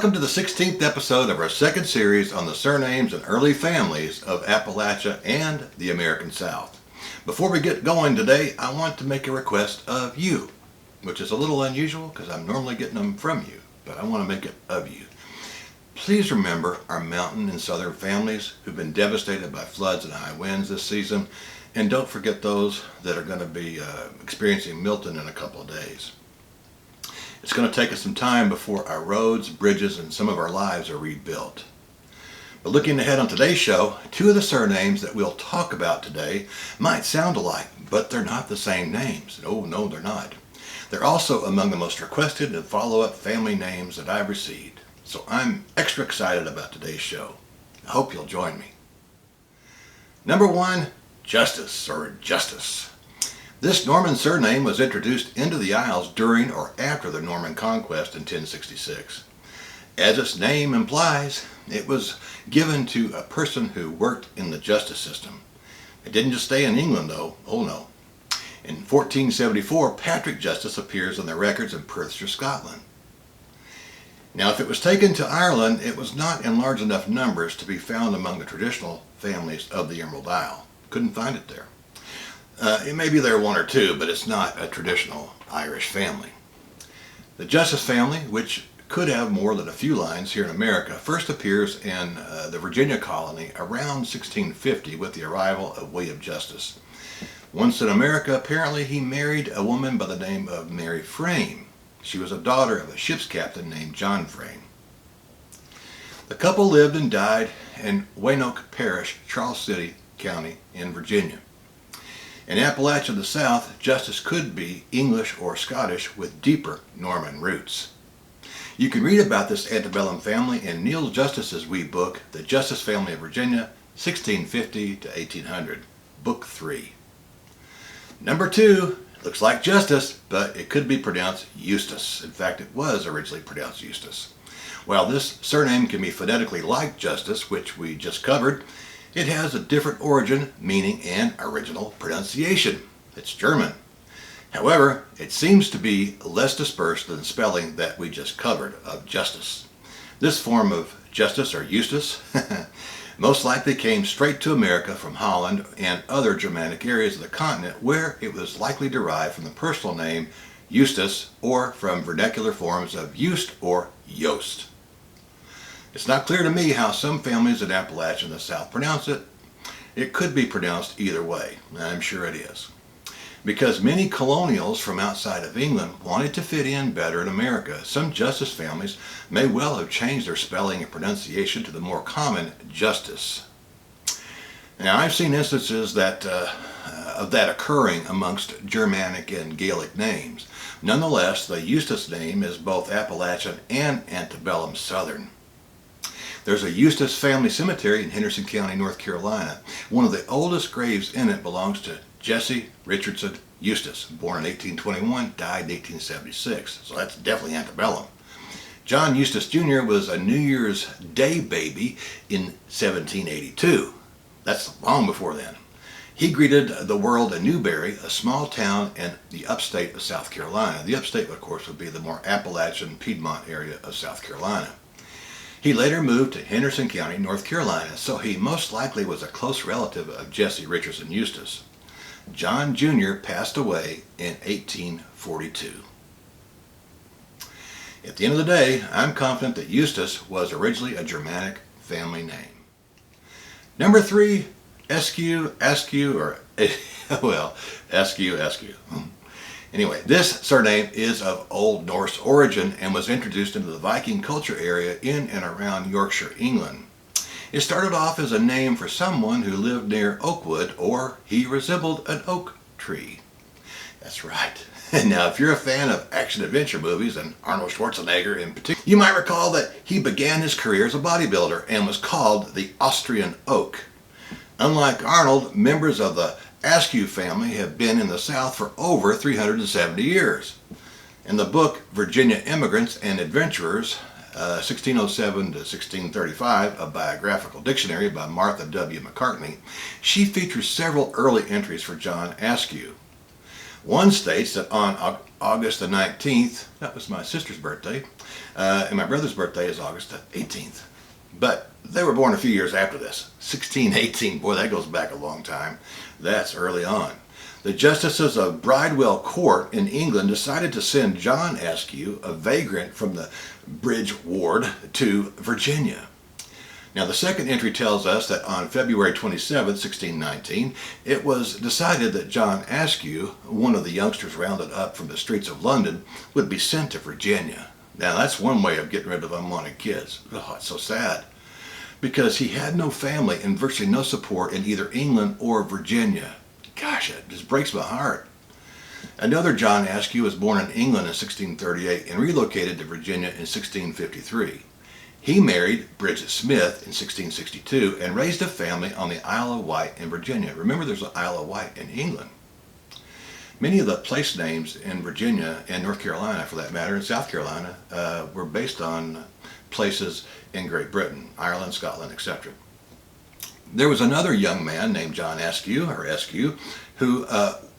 Welcome to the 16th episode of our second series on the surnames and early families of Appalachia and the American South. Before we get going today, I want to make a request of you, which is a little unusual because I'm normally getting them from you, but I want to make it of you. Please remember our mountain and southern families who've been devastated by floods and high winds this season, and don't forget those that are going to be experiencing Milton in a couple of days. It's going to take us some time before our roads, bridges, and some of our lives are rebuilt. But looking ahead on today's show, two of the surnames that we'll talk about today might sound alike, but they're not the same names. No, they're not. They're also among the most requested and follow-up family names that I've received. So I'm extra excited about today's show. I hope you'll join me. Number one, Justice or Justice. This Norman surname was introduced into the Isles during or after the Norman conquest in 1066. As its name implies, it was given to a person who worked in the justice system. It didn't just stay in England though, oh no. In 1474, Patrick Justice appears on the records in Perthshire, Scotland. Now if it was taken to Ireland, it was not in large enough numbers to be found among the traditional families of the Emerald Isle. Couldn't find it there. It may be there one or two, but it's not a traditional Irish family. The Justice family, which could have more than a few lines here in America, first appears in the Virginia colony around 1650 with the arrival of William Justice. Once in America, apparently he married a woman by the name of Mary Frame. She was a daughter of a ship's captain named John Frame. The couple lived and died in Waynoke Parish, Charles City County in Virginia. In Appalachia, the South, Justice could be English or Scottish with deeper Norman roots. You can read about this antebellum family in Neil Justice's wee book, The Justice Family of Virginia, 1650 to 1800, Book 3. Number two, looks like Justice, but it could be pronounced Eustace. In fact, it was originally pronounced Eustace. While this surname can be phonetically like Justice, which we just covered, it has a different origin, meaning, and original pronunciation. It's German. However, it seems to be less dispersed than the spelling that we just covered of Justice. This form of Justice or Eustace most likely came straight to America from Holland and other Germanic areas of the continent where it was likely derived from the personal name Eustace or from vernacular forms of Just or Yost. It's not clear to me how some families in Appalachia in the South pronounce it. It could be pronounced either way, and I'm sure it is. Because many colonials from outside of England wanted to fit in better in America, some Justice families may well have changed their spelling and pronunciation to the more common Justice. Now I've seen instances of that occurring amongst Germanic and Gaelic names. Nonetheless, the Eustace name is both Appalachian and antebellum Southern. There's a Eustace family cemetery in Henderson County, North Carolina. One of the oldest graves in it belongs to Jesse Richardson Eustace, born in 1821, died in 1876. So that's definitely antebellum. John Eustace Jr. was a New Year's Day baby in 1782. That's long before then. He greeted the world in Newberry, a small town in the upstate of South Carolina. The upstate, of course, would be the more Appalachian Piedmont area of South Carolina. He later moved to Henderson County, North Carolina, so he most likely was a close relative of Jesse Richardson Eustace. John Jr. passed away in 1842. At the end of the day, I'm confident that Eustace was originally a Germanic family name. Number three, Askew, or, well, Askew. Anyway, this surname is of Old Norse origin and was introduced into the Viking culture area in and around Yorkshire, England. It started off as a name for someone who lived near Oakwood, or he resembled an oak tree. That's right. Now, if you're a fan of action-adventure movies, and Arnold Schwarzenegger in particular, you might recall that he began his career as a bodybuilder and was called the Austrian Oak. Unlike Arnold, members of the Askew family have been in the South for over 370 years. In the book Virginia Immigrants and Adventurers, 1607 to 1635, a biographical dictionary by Martha W. McCartney, she features several early entries for John Askew. One states that on August the 19th, that was my sister's birthday, and my brother's birthday is August the 18th. But they were born a few years after this. 1618, boy, that goes back a long time. That's early on. The justices of Bridewell Court in England decided to send John Askew, a vagrant from the Bridge Ward, to Virginia. Now, the second entry tells us that on February 27, 1619, it was decided that John Askew, one of the youngsters rounded up from the streets of London, would be sent to Virginia. Now, that's one way of getting rid of unwanted kids. Oh, it's so sad. Because he had no family and virtually no support in either England or Virginia. Gosh, it just breaks my heart. Another John Askew was born in England in 1638 and relocated to Virginia in 1653. He married Bridget Smith in 1662 and raised a family on the Isle of Wight in Virginia. Remember, there's an Isle of Wight in England. Many of the place names in Virginia and North Carolina, for that matter, and South Carolina, were based on places in Great Britain, Ireland, Scotland, etc. There was another young man named John Askew, who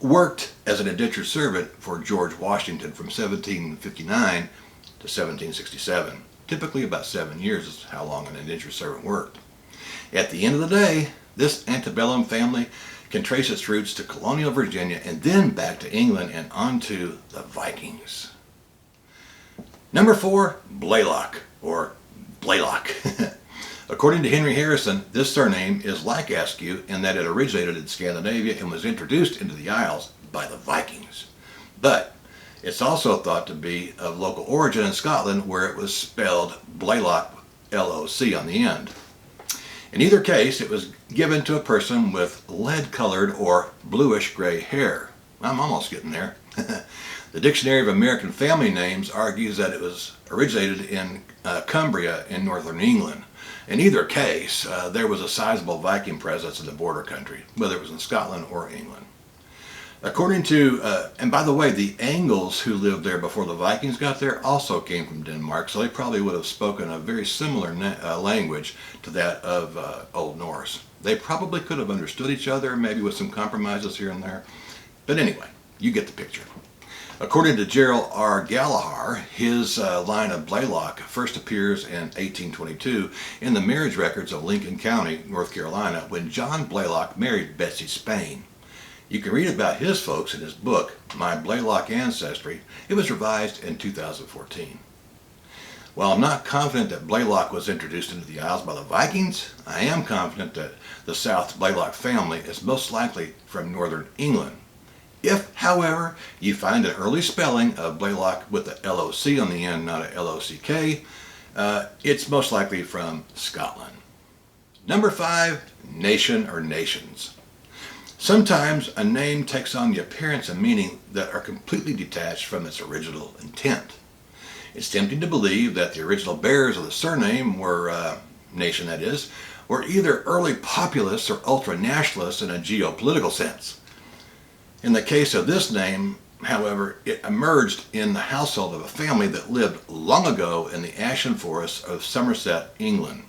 worked as an indentured servant for George Washington from 1759 to 1767. Typically about 7 years is how long an indentured servant worked. At the end of the day, this antebellum family can trace its roots to colonial Virginia and then back to England and on to the Vikings. Number 4, Blaylock, or Blaylock. According to Henry Harrison, this surname is like Askew in that it originated in Scandinavia and was introduced into the Isles by the Vikings. But it's also thought to be of local origin in Scotland, where it was spelled Blaylock, L-O-C on the end. In either case, it was given to a person with lead-colored or bluish-gray hair. I'm almost getting there. The Dictionary of American Family Names argues that it was originated in Cumbria in northern England. In either case, there was a sizable Viking presence in the border country, whether it was in Scotland or England. According to, and by the way, the Angles who lived there before the Vikings got there also came from Denmark, so they probably would have spoken a very similar language to that of Old Norse. They probably could have understood each other, maybe with some compromises here and there. But anyway, you get the picture. According to Gerald R. Gallagher, his line of Blaylock first appears in 1822 in the marriage records of Lincoln County, North Carolina, when John Blaylock married Betsy Spain. You can read about his folks in his book, My Blaylock Ancestry. It was revised in 2014. While I'm not confident that Blaylock was introduced into the Isles by the Vikings, I am confident that the South Blaylock family is most likely from northern England. If, however, you find an early spelling of Blaylock with the L-O-C on the end, not a L-O-C-K, it's most likely from Scotland. Number 5, nation or nations. Sometimes a name takes on the appearance and meaning that are completely detached from its original intent. It's tempting to believe that the original bearers of the surname were, nation that is, were either early populists or ultra-nationalists in a geopolitical sense. In the case of this name, however, it emerged in the household of a family that lived long ago in the ashen forests of Somerset, England.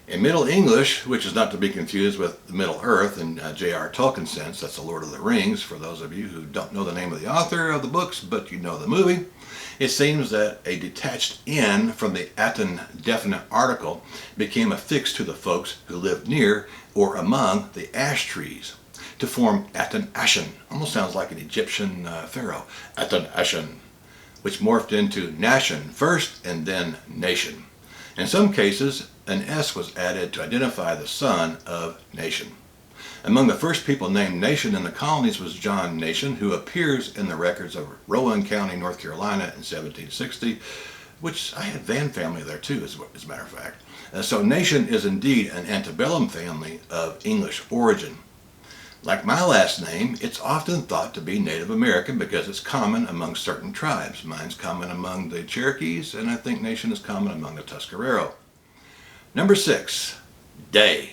In Middle English, which is not to be confused with the Middle Earth in J.R. Tolkien's sense, that's the Lord of the Rings, for those of you who don't know the name of the author of the books, but you know the movie, it seems that a detached N from the Aten definite article became affixed to the folks who lived near or among the ash trees to form Aten Ashen. Almost sounds like an Egyptian pharaoh, Aten Ashen, which morphed into Nation first and then Nation. In some cases, an S was added to identify the son of Nation. Among the first people named Nation in the colonies was John Nation, who appears in the records of Rowan County, North Carolina in 1760, which I had Van family there too, as a matter of fact. So Nation is indeed an antebellum family of English origin. Like my last name, it's often thought to be Native American because it's common among certain tribes. Mine's common among the Cherokees, and I think Nation is common among the Tuscarora. Number 6, Day.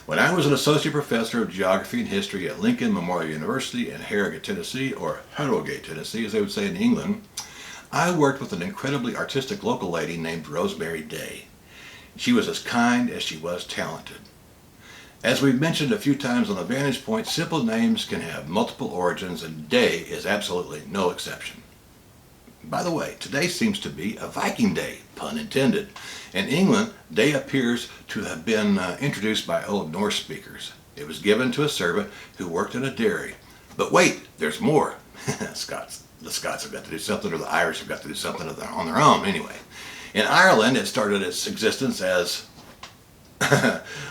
When I was an associate professor of geography and history at Lincoln Memorial University in Harrogate, Tennessee, or Harrogate, Tennessee, as they would say in England, I worked with an incredibly artistic local lady named Rosemary Day. She was as kind as she was talented. As we've mentioned a few times on the Vantage Point, simple names can have multiple origins, and Day is absolutely no exception. By the way, today seems to be a Viking Day, pun intended. In England, Day appears to have been introduced by Old Norse speakers. It was given to a servant who worked in a dairy. But wait, there's more. The Scots have got to do something, or the Irish have got to do something on their own anyway. In Ireland, it started its existence as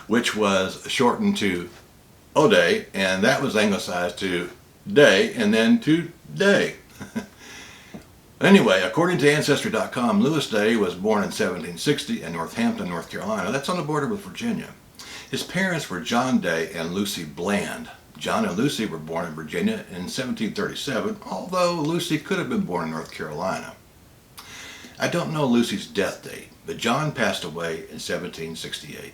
which was shortened to O'Day, and that was anglicized to Day, and then to Day. Anyway, according to Ancestry.com, Lewis Day was born in 1760 in Northampton, North Carolina. That's on the border with Virginia. His parents were John Day and Lucy Bland. John and Lucy were born in Virginia in 1737, although Lucy could have been born in North Carolina. I don't know Lucy's death date, but John passed away in 1768.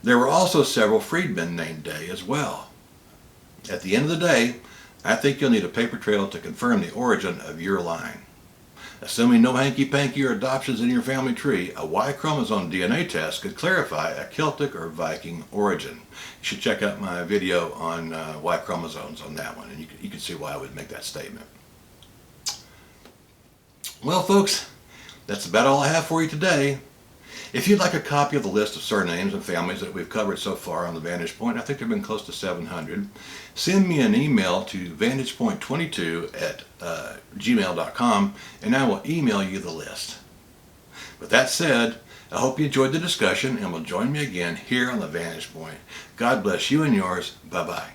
There were also several freedmen named Day as well. At the end of the day, I think you'll need a paper trail to confirm the origin of your line. Assuming no hanky-panky or adoptions in your family tree, a Y chromosome DNA test could clarify a Celtic or Viking origin. You should check out my video on Y chromosomes on that one, and you can see why I would make that statement. Well, folks, that's about all I have for you today. If you'd like a copy of the list of surnames and families that we've covered so far on the Vantage Point, I think there have been close to 700, send me an email to vantagepoint22@gmail.com, and I will email you the list. With that said, I hope you enjoyed the discussion and will join me again here on the Vantage Point. God bless you and yours. Bye-bye.